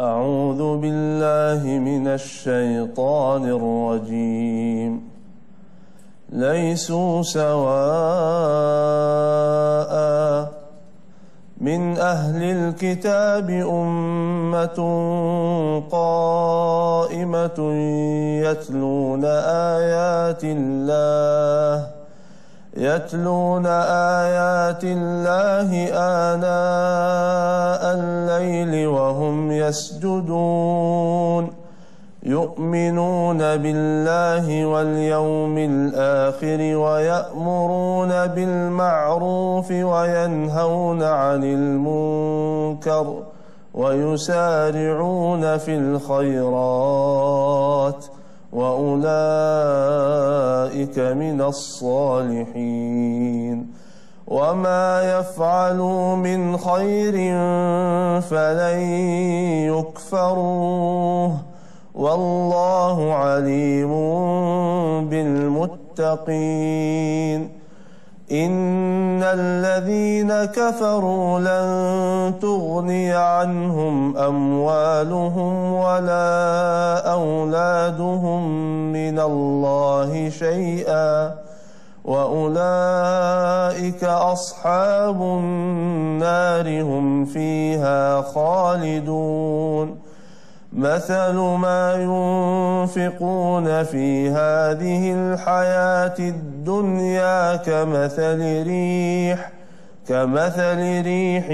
أعوذ بالله من الشيطان الرجيم ليسوا سواء من أهل الكتاب أمة قائمة يتلون آيات الله آناء الليل وهم يسجدون يؤمنون بالله واليوم الآخر ويأمرون بالمعروف وينهون عن المنكر ويسارعون في الخيرات وأولئك من الصالحين وما يفعلوا من خير فلن يكفروه والله عليم بالمتقين إن الذين كفروا لن تغني عنهم أموالهم ولا أولادهم من الله شيئا وأولئك أصحاب النار هم فيها خالدون مثل ما ينفقون في هذه الحياة الدنيا كمثل ريح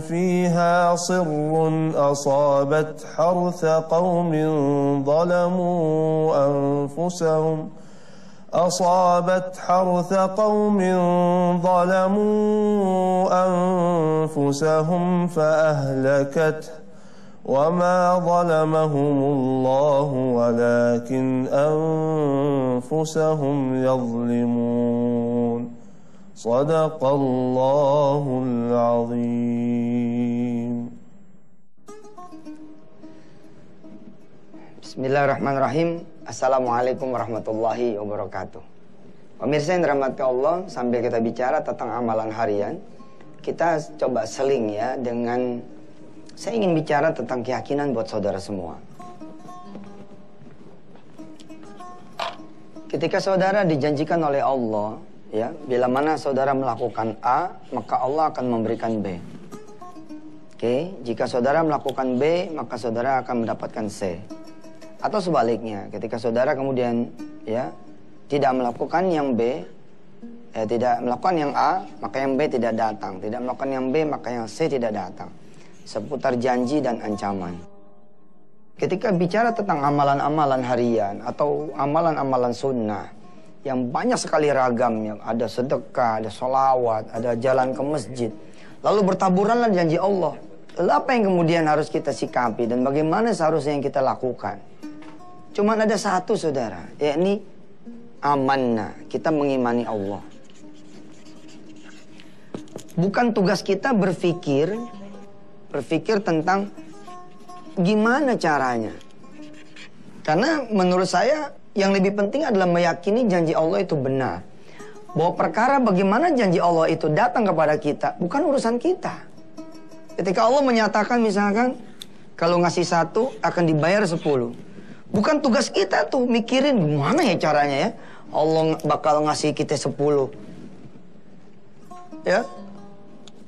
فيها صر أصابت حرث قوم ظلموا أنفسهم فأهلكته وما ظلمهم الله ولكن أنفسهم يظلمون صدق الله العظيم. Bismillahirrahmanirrahim. Assalamualaikum warahmatullahi wabarakatuh. Pemirsa yang dirahmati Allah, sambil kita bicara tentang amalan harian, kita coba seling ya dengan, saya ingin bicara tentang keyakinan buat saudara semua. Ketika saudara dijanjikan oleh Allah, ya, bila mana saudara melakukan A, maka Allah akan memberikan B. Oke, jika saudara melakukan B, maka saudara akan mendapatkan C. Atau sebaliknya, ketika saudara kemudian ya tidak melakukan yang B, tidak melakukan yang A, maka yang B tidak datang. Tidak melakukan yang B, maka yang C tidak datang. Seputar janji dan ancaman. Ketika bicara tentang amalan-amalan harian atau amalan-amalan sunnah yang banyak sekali ragamnya, ada sedekah, ada sholawat, ada jalan ke masjid, lalu bertaburanlah janji Allah. Lalu apa yang kemudian harus kita sikapi dan bagaimana seharusnya yang kita lakukan? Cuman ada satu, saudara, yakni amanah, kita mengimani Allah. Bukan tugas kita berpikir tentang gimana caranya. Karena menurut saya yang lebih penting adalah meyakini janji Allah itu benar. Bahwa perkara bagaimana janji Allah itu datang kepada kita bukan urusan kita. Ketika Allah menyatakan misalkan kalau ngasih 1 akan dibayar 10. Bukan tugas kita tuh mikirin gimana ya caranya ya. Allah bakal ngasih kita 10. Ya.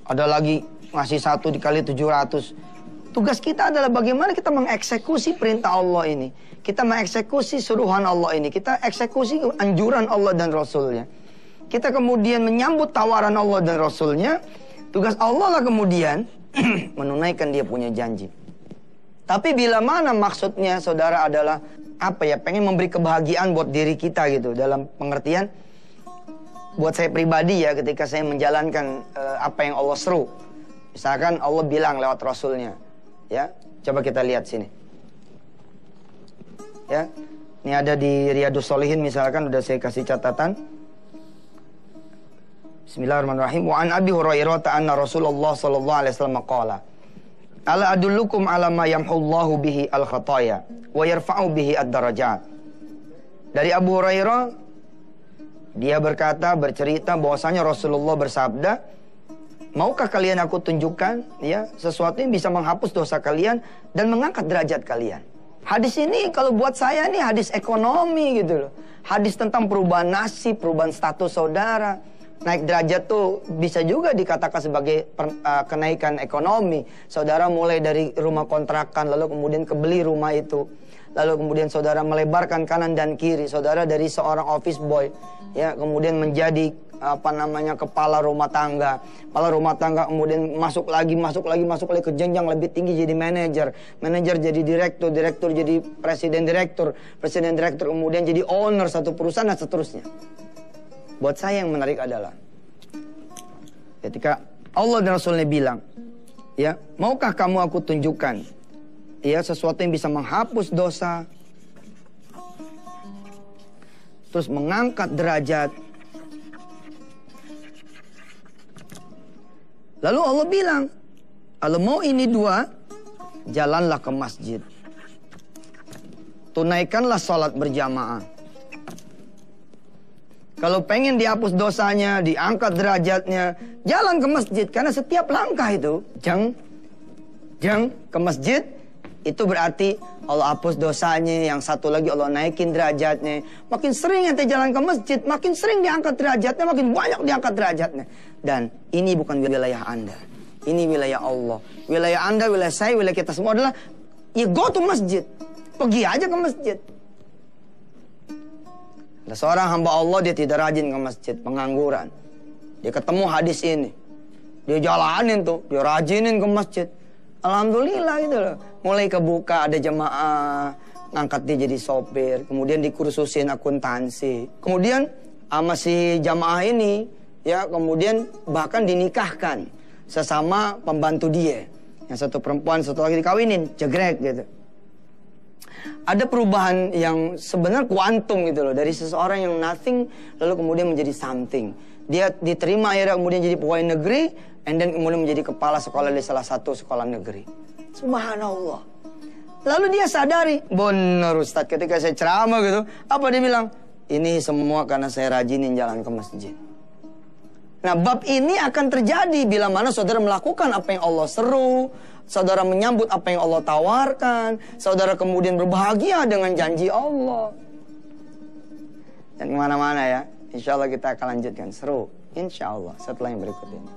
Ada lagi ngasih 1 dikali 700. Tugas kita adalah bagaimana kita mengeksekusi perintah Allah ini. Kita mengeksekusi suruhan Allah ini. Kita eksekusi anjuran Allah dan Rasulnya. Kita kemudian menyambut tawaran Allah dan Rasulnya. Tugas Allah lah kemudian menunaikan dia punya janji. Tapi bila mana maksudnya saudara adalah apa ya, pengen memberi kebahagiaan buat diri kita gitu. Dalam pengertian buat saya pribadi ya, ketika saya menjalankan apa yang Allah seru. Misalkan Allah bilang lewat Rasulnya, ya, coba kita lihat sini. Ya, ini ada di Riyadhus Shalihin misalkan, udah saya kasih catatan. Bismillahirrahmanirrahim. Wa an Abi Hurairah anna Rasulullah sallallahu alaihi wasallam qala, ala adullukum ala ma yamhullahu bihi al-khataya wa yarfa'u bihi ad-darajat. Dari Abu Hurairah, dia berkata, bercerita bahwasanya Rasulullah bersabda, Maukah kalian aku tunjukkan ya sesuatu yang bisa menghapus dosa kalian dan mengangkat derajat kalian? Hadis ini kalau buat saya nih hadis ekonomi gitu loh. Hadis tentang perubahan nasib, perubahan status saudara. Naik derajat tuh bisa juga dikatakan sebagai kenaikan ekonomi. Saudara mulai dari rumah kontrakan lalu kemudian kebeli rumah itu. Lalu kemudian saudara melebarkan kanan dan kiri. Saudara dari seorang office boy ya kemudian menjadi kepala rumah tangga. Kepala rumah tangga kemudian masuk lagi ke jenjang lebih tinggi jadi manajer. Manajer jadi direktur, direktur jadi presiden direktur kemudian jadi owner satu perusahaan dan seterusnya. Buat saya yang menarik adalah ketika Allah dan Rasulnya bilang, ya, maukah kamu aku tunjukkan ya sesuatu yang bisa menghapus dosa, terus mengangkat derajat. Lalu Allah bilang, kalau mau ini dua, jalanlah ke masjid. Tunaikanlah sholat berjamaah. Kalau pengen dihapus dosanya, diangkat derajatnya, jalan ke masjid. Karena setiap langkah itu, jeng ke masjid, itu berarti Allah hapus dosanya. Yang satu lagi Allah naikin derajatnya. Makin sering ente jalan ke masjid, makin sering diangkat derajatnya, makin banyak diangkat derajatnya. Dan ini bukan wilayah Anda. Ini wilayah Allah. Wilayah Anda, wilayah saya, wilayah kita semua adalah ya go to masjid. Pergi aja ke masjid. Ada seorang hamba Allah, dia tidak rajin ke masjid, pengangguran. Dia ketemu hadis ini. Dia jalanin tuh, dia rajinin ke masjid. Alhamdulillah gitu loh. Mulai kebuka ada jemaah, ngangkat dia jadi sopir, kemudian dikursusin akuntansi. Kemudian sama si jamaah ini ya kemudian bahkan dinikahkan sesama pembantu dia. Yang satu perempuan, satu lagi dikawinin, jegrek gitu. Ada perubahan yang sebenarnya kuantum gitu loh. Dari seseorang yang nothing lalu kemudian menjadi something. Dia diterima akhirnya kemudian jadi pegawai negeri, and then kemudian menjadi kepala sekolah di salah satu sekolah negeri. Subhanallah. Lalu dia sadari, benar Ustadz, ketika saya ceramah gitu, apa dia bilang? Ini semua karena saya rajinin jalan ke masjid. Nah, bab ini akan terjadi bila mana saudara melakukan apa yang Allah seru, saudara menyambut apa yang Allah tawarkan, saudara kemudian berbahagia dengan janji Allah. Dan kemana-mana ya, insya Allah kita akan lanjutkan seru, insya Allah setelah yang berikut ini.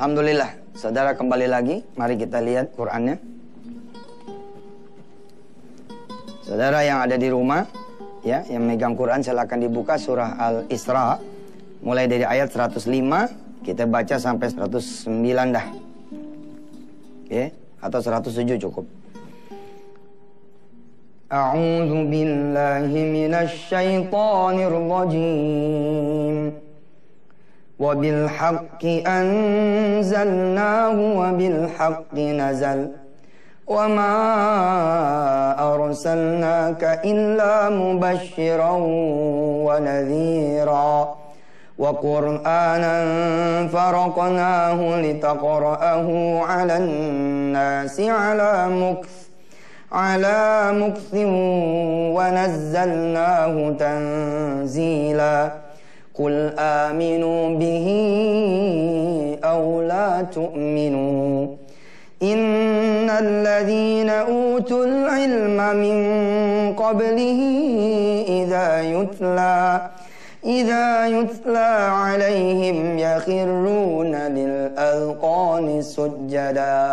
Alhamdulillah, saudara kembali lagi. Mari kita lihat Qur'annya. Saudara yang ada di rumah, ya, yang megang Quran silakan dibuka surah Al-Isra. Mulai dari ayat 105, kita baca sampai 109 dah. Oke, atau 107 cukup. A'udzu billahi minasy syaithanir rajim. وَبِالْحَقِّ أَنزَلْنَاهُ وَبِالْحَقِّ نَزَلَ وَمَا أَرْسَلْنَاكَ إِلَّا مُبَشِّرًا وَنَذِيرًا وَقُرْآنًا فَرَقْنَاهُ لِتَقْرَأَهُ عَلَى النَّاسِ عَلَى مُكْثٍ وَنَزَّلْنَاهُ تَنزِيلًا قل آمنوا به أو لا تؤمنوا إن الذين أوتوا العلم من قبله إذا يتلى عليهم يخرون للأذقان سجدا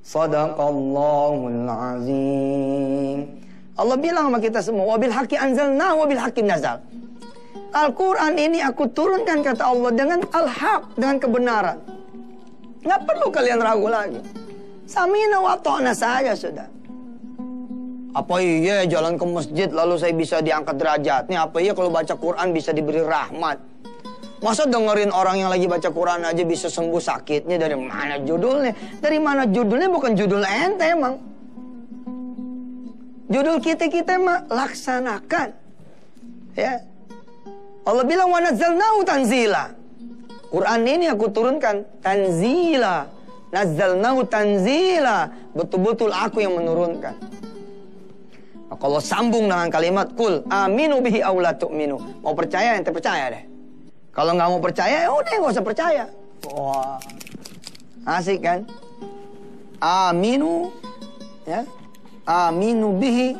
صدق الله العظيم. Allah bilang sama kita semua, wabil haqqi anzalna wabil haqqi nazal. Al-Quran ini aku turunkan kata Allah dengan al-haq, dengan kebenaran. Nggak perlu kalian ragu lagi. Samina wa ta'na saja sudah. Apa iya jalan ke masjid lalu saya bisa diangkat derajatnya? Apa iya kalau baca Quran bisa diberi rahmat? Masa dengerin orang yang lagi baca Quran aja bisa sembuh sakitnya? Dari mana judulnya? Dari mana judulnya? Bukan judul ente emang. Judul kita mah laksanakan. Ya. Allah bilang wa nazzalnahu tanzila. Quran ini aku turunkan tanzila. Nazzalnahu tanzila. Betul-betul aku yang menurunkan. Nah, kalau sambung dengan kalimat kul aminu bihi aw la tu'minu. Mau percaya ente percaya deh. Kalau nggak mau percaya ya udah nggak usah percaya. Wah. Asik kan? Aminu ya. Aminu bihi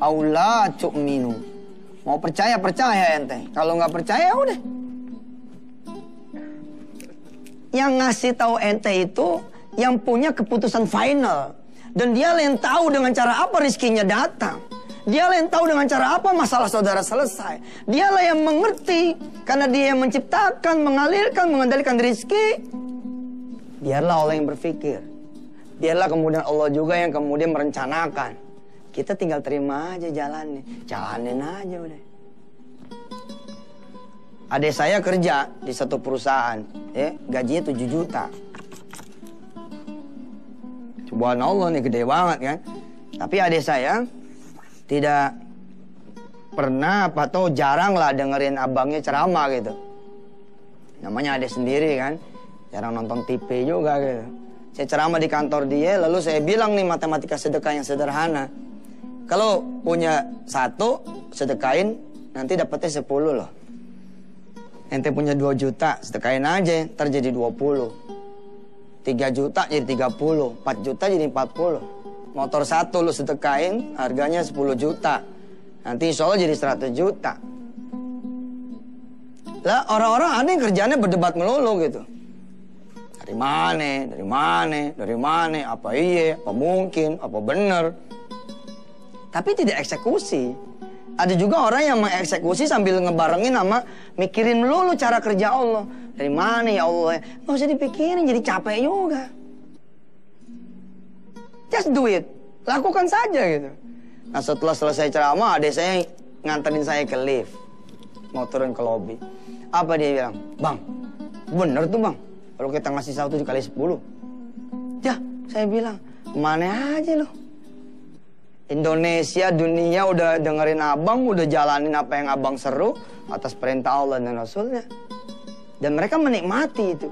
aw la tu'minu. Mau percaya ente. Kalau nggak percaya udah. Yang ngasih tahu ente itu yang punya keputusan final, dan dia yang tahu dengan cara apa rizkinya datang. Dia yang tahu dengan cara apa masalah saudara selesai. Dialah yang mengerti karena dia yang menciptakan, mengalirkan, mengendalikan rizki. Biarlah Allah yang berpikir. Biarlah kemudian Allah juga yang kemudian merencanakan. Kita tinggal terima aja jalannya. Jalanin aja udah. Adik saya kerja di satu perusahaan, ya, gajinya 7 juta. Subhanallah nih, gede banget kan. Tapi adik saya tidak pernah atau jarang lah dengerin abangnya ceramah gitu. Namanya adik sendiri kan, jarang nonton TV juga gitu. Saya ceramah di kantor dia, lalu saya bilang nih matematika sedekah yang sederhana. Kalau punya 1, sedekahin, nanti dapetnya 10 loh. Ente punya 2 juta, sedekahin aja, ntar jadi 20. 3 juta jadi 30, 4 juta jadi 40. Motor 1 lu sedekahin, harganya 10 juta. Nanti insya Allah jadi 100 juta. Lah orang-orang ada yang kerjanya berdebat melulu gitu. Dari mana, apa iya, apa mungkin, apa bener. Tapi tidak eksekusi. Ada juga orang yang mengeksekusi sambil ngebarengin sama mikirin melulu cara kerja Allah. Dari mana ya Allah? Nggak usah dipikirin, jadi capek juga. Just do it. Lakukan saja gitu. Nah setelah selesai ceramah, adik saya nganterin saya ke lift. Mau turun ke lobi. Apa dia bilang? Bang, bener tuh bang. Kalau kita ngasih 1 kali 10. Ya, saya bilang, mana aja loh. Indonesia, dunia udah dengerin abang, udah jalanin apa yang abang seru atas perintah Allah dan Rasulnya. Dan mereka menikmati itu.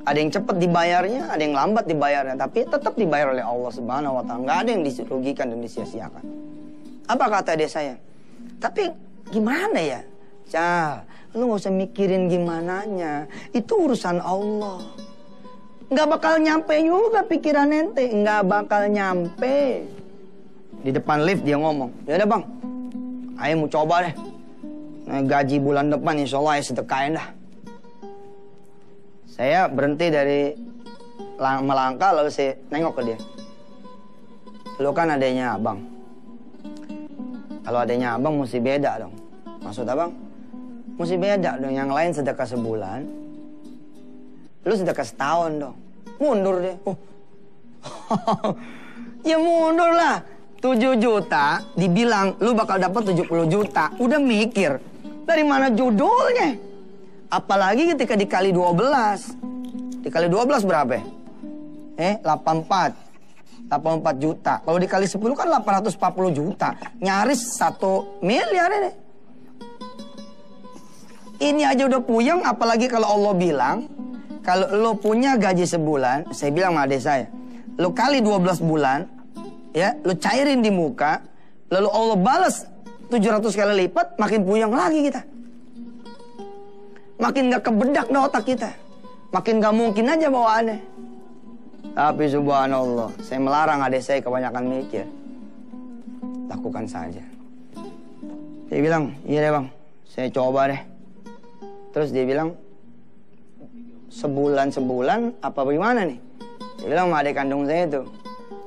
Ada yang cepat dibayarnya, ada yang lambat dibayarnya, tapi tetap dibayar oleh Allah Subhanahu wa Ta'ala. Nggak ada yang dirugikan dan disia-siakan. Apa kata dia saya? Tapi gimana ya? Cah, lu nggak usah mikirin gimananya. Itu urusan Allah. Nggak bakal nyampe juga pikiran ente. Nggak bakal nyampe. Di depan lift dia ngomong, ya udah bang, ayo mau coba deh. Nah, gaji bulan depan insya Allah ayo sedekahin dah. Saya berhenti dari melangkah lalu saya nengok ke dia. Lu kan adanya abang. Kalau adanya abang mesti beda dong. Maksud abang? Mesti beda dong. Yang lain sedekah sebulan. Lu sedekah setahun dong. Mundur deh. Ya mundur lah. 7 juta dibilang lu bakal dapat 70 juta. Udah mikir. Dari mana judulnya? Apalagi ketika dikali 12. Dikali 12 berapa? 84 juta. Kalau dikali 10 kan 840 juta. Nyaris 1 miliar ini. Ini aja udah puyeng, apalagi kalau Allah bilang, kalau lo punya gaji sebulan, saya bilang sama adik saya, lo kali 12 bulan, ya, lo cairin di muka, lalu Allah balas 700 kali lipat, makin puyeng lagi kita. Makin gak kebedak dah otak kita. Makin gak mungkin aja bawaannya. Tapi subhanallah, saya melarang adik saya kebanyakan mikir. Lakukan saja. Dia bilang, iya deh bang, saya coba deh. Terus dia bilang, sebulan apa bagaimana nih? Dia bilang sama adik kandung saya itu,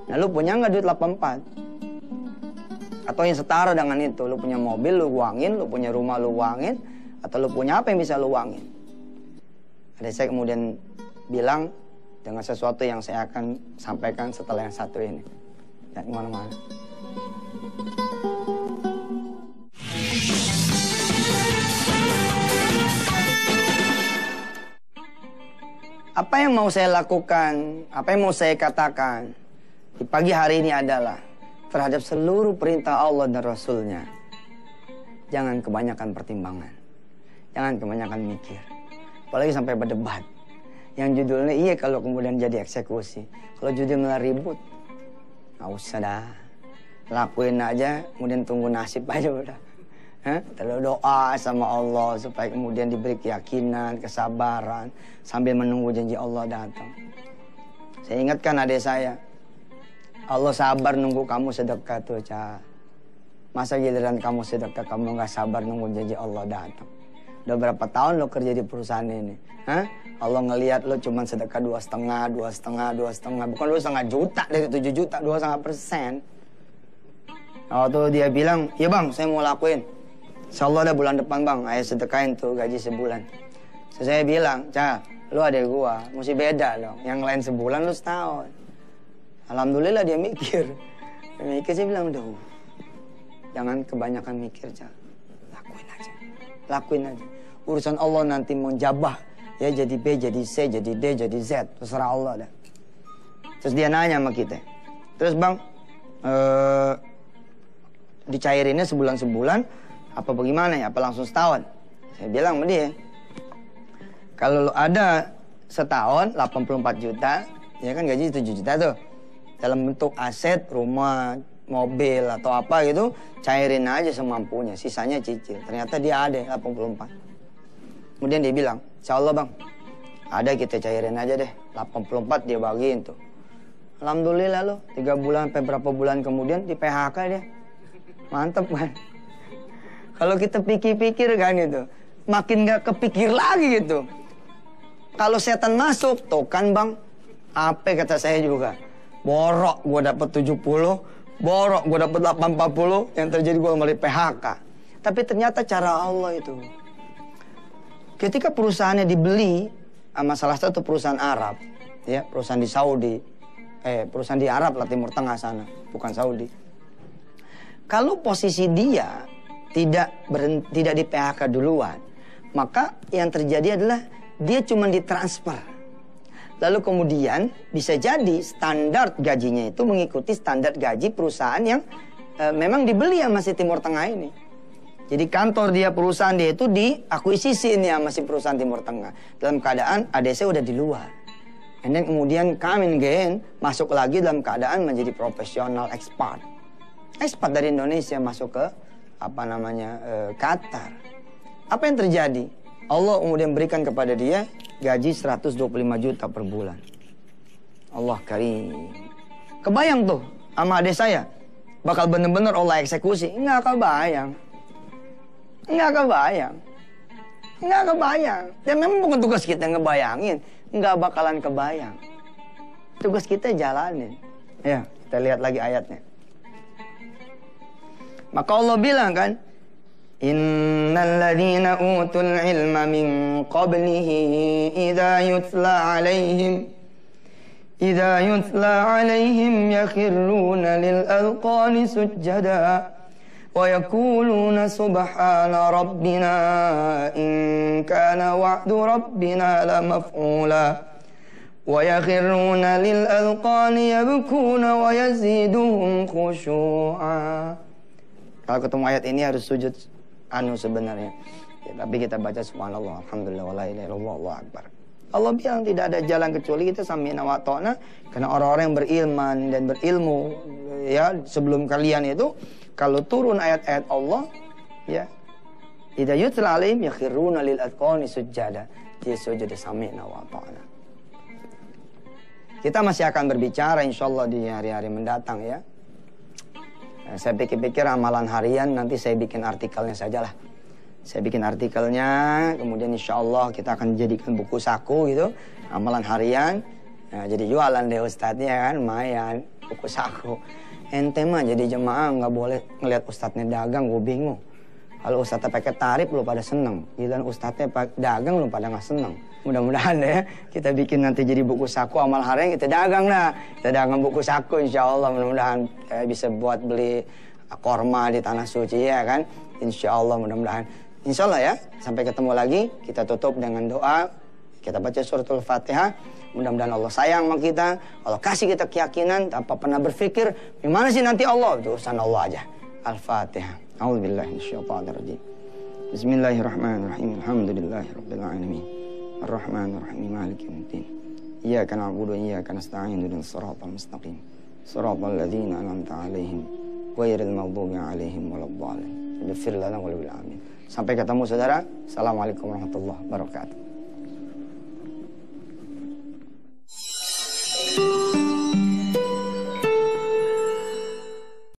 nah lu punya nggak duit 84? Atau yang setara dengan itu, lu punya mobil lu uangin, lu punya rumah lu uangin, atau lu punya apa yang bisa lu uangin? Adik saya kemudian bilang dengan sesuatu yang saya akan sampaikan setelah yang satu ini. Dan kemana-mana. Apa yang mau saya lakukan, apa yang mau saya katakan di pagi hari ini adalah terhadap seluruh perintah Allah dan Rasulnya. Jangan kebanyakan pertimbangan. Jangan kebanyakan mikir. Apalagi sampai berdebat. Yang judulnya iya kalau kemudian jadi eksekusi. Kalau judulnya ribut, nggak usah dah. Lakuin aja, kemudian tunggu nasib aja udah. Terlalu doa sama Allah supaya kemudian diberi keyakinan, kesabaran sambil menunggu janji Allah datang. Saya ingatkan adik saya, Allah sabar nunggu kamu sedekah tuh, Ca. Masa giliran kamu sedekah kamu nggak sabar nunggu janji Allah datang? Udah berapa tahun lo kerja di perusahaan ini? Allah ngelihat lo cuman sedekah 2,5, bukan 2,5 juta dari 7 juta, 2,5%. Waktu dia bilang, ya bang, saya mau lakuin. Insyaallah ada bulan depan bang, ayo sedekahin tuh gaji sebulan. So, saya bilang, Ca, lu adek gua, mesti beda dong. Yang lain sebulan, lu setahun. Alhamdulillah dia mikir. Dia mikir, saya bilang, duh, jangan kebanyakan mikir, Ca. Lakuin aja. Lakuin aja. Urusan Allah nanti mau jabah. Ya jadi B, jadi C, jadi D, jadi Z. Terserah Allah dah. Terus dia nanya sama kita. Terus bang, dicairinnya sebulan-sebulan, apa bagaimana ya? Apa langsung setahun? Saya bilang sama dia, kalau ada setahun 84 juta, ya kan gaji 7 juta tuh. Dalam bentuk aset, rumah, mobil atau apa gitu, cairin aja semampunya, sisanya cicil. Ternyata dia ada 84. Kemudian dia bilang, insyaallah bang, ada kita cairin aja deh. 84 dia bagiin tuh. Alhamdulillah loh, 3 bulan sampai berapa bulan kemudian di PHK dia. Mantep kan? Kalau kita pikir-pikir kan gitu, makin gak kepikir lagi gitu. Kalau setan masuk, tuh kan bang, apa kata saya juga, borok gue dapet 70, borok gue dapet 840, yang terjadi gue kembali PHK. Tapi ternyata cara Allah itu. Ketika perusahaannya dibeli sama salah satu perusahaan Arab, ya perusahaan di Saudi, perusahaan di Arab lah, Timur Tengah sana, bukan Saudi. Kalau posisi dia tidak di PHK duluan, maka yang terjadi adalah dia cuma ditransfer. Lalu kemudian bisa jadi standar gajinya itu mengikuti standar gaji perusahaan yang memang dibeli sama si Timur Tengah ini. Jadi kantor dia, perusahaan dia itu diakuisisi ini sama si perusahaan Timur Tengah. Dalam keadaan ADC udah di luar. And then kemudian come again, masuk lagi dalam keadaan menjadi profesional expat. Expat dari Indonesia masuk ke Qatar. Apa yang terjadi? Allah kemudian berikan kepada dia gaji 125 juta per bulan. Allah karim. Kebayang tuh sama adik saya, bakal bener-bener Allah eksekusi? Enggak kebayang. Enggak kebayang. Enggak kebayang. Dan memang bukan tugas kita ngebayangin. Enggak bakalan kebayang. Tugas kita jalanin. Ya, kita lihat lagi ayatnya. Maka Allah bilang kan, innal ladzina utul ilma min qablihi idza yutla alaihim yakhruna lil alqani sujada wa yaquluna subhana rabbina in kana wa'du rabbina la maf'ula wa yakhruna lil alqani yabkuna wa yaziduhum khushu'a. Kalau ketemu ayat ini harus sujud sebenarnya. Ya, tapi kita baca subhanallah, alhamdulillah, wala ilaha illallah, Allahu akbar. Allah bilang tidak ada jalan kecuali kita sami'na wa ta'na, karena orang-orang yang berilman dan berilmu ya sebelum kalian itu kalau turun ayat-ayat Allah ya idza yutla alaihim yakhruna lil adqani sujada, dia sujud sami'na wa ta'na. Kita masih akan berbicara insyaallah di hari-hari mendatang ya. Saya pikir-pikir amalan harian nanti saya bikin artikelnya sajalah. Saya bikin artikelnya, kemudian insya Allah kita akan jadikan buku saku gitu, amalan harian. Nah, jadi jualan deh ustadznya kan, lumayan, buku saku. Ente mah jadi jemaah nggak boleh ngelihat ustadznya dagang, gue bingung. Kalau ustadznya pakai tarif lu pada seneng, giliran ustadznya dagang lu pada nggak seneng. Mudah-mudahan ya kita bikin nanti jadi buku saku amal harian, kita dagang lah. Kita dagang buku saku insya Allah, mudah-mudahan bisa buat beli korma di tanah suci ya kan. Insya Allah mudah-mudahan. Insya Allah ya, sampai ketemu lagi, kita tutup dengan doa. Kita baca suratul Fatihah, mudah-mudahan Allah sayang sama kita. Allah kasih kita keyakinan tanpa pernah berpikir gimana sih nanti Allah, itu urusan Allah aja. Al-Fatihah. A'udzubillahi minasyaitonirrajim. Bismillahirrahmanirrahim. Alhamdulillahirabbil alamin. Arrahmanirrahim. Maliki yaumiddin. Iyyaka na'budu wa iyyaka nasta'in. Ihdinas siratal mustaqim. Siratal ladzina an'amta 'alaihim ghairil maghdubi 'alaihim waladdallin. Ighfir lana wa lil alamin. Sampai ketemu saudara. Assalamualaikum warahmatullahi wabarakatuh.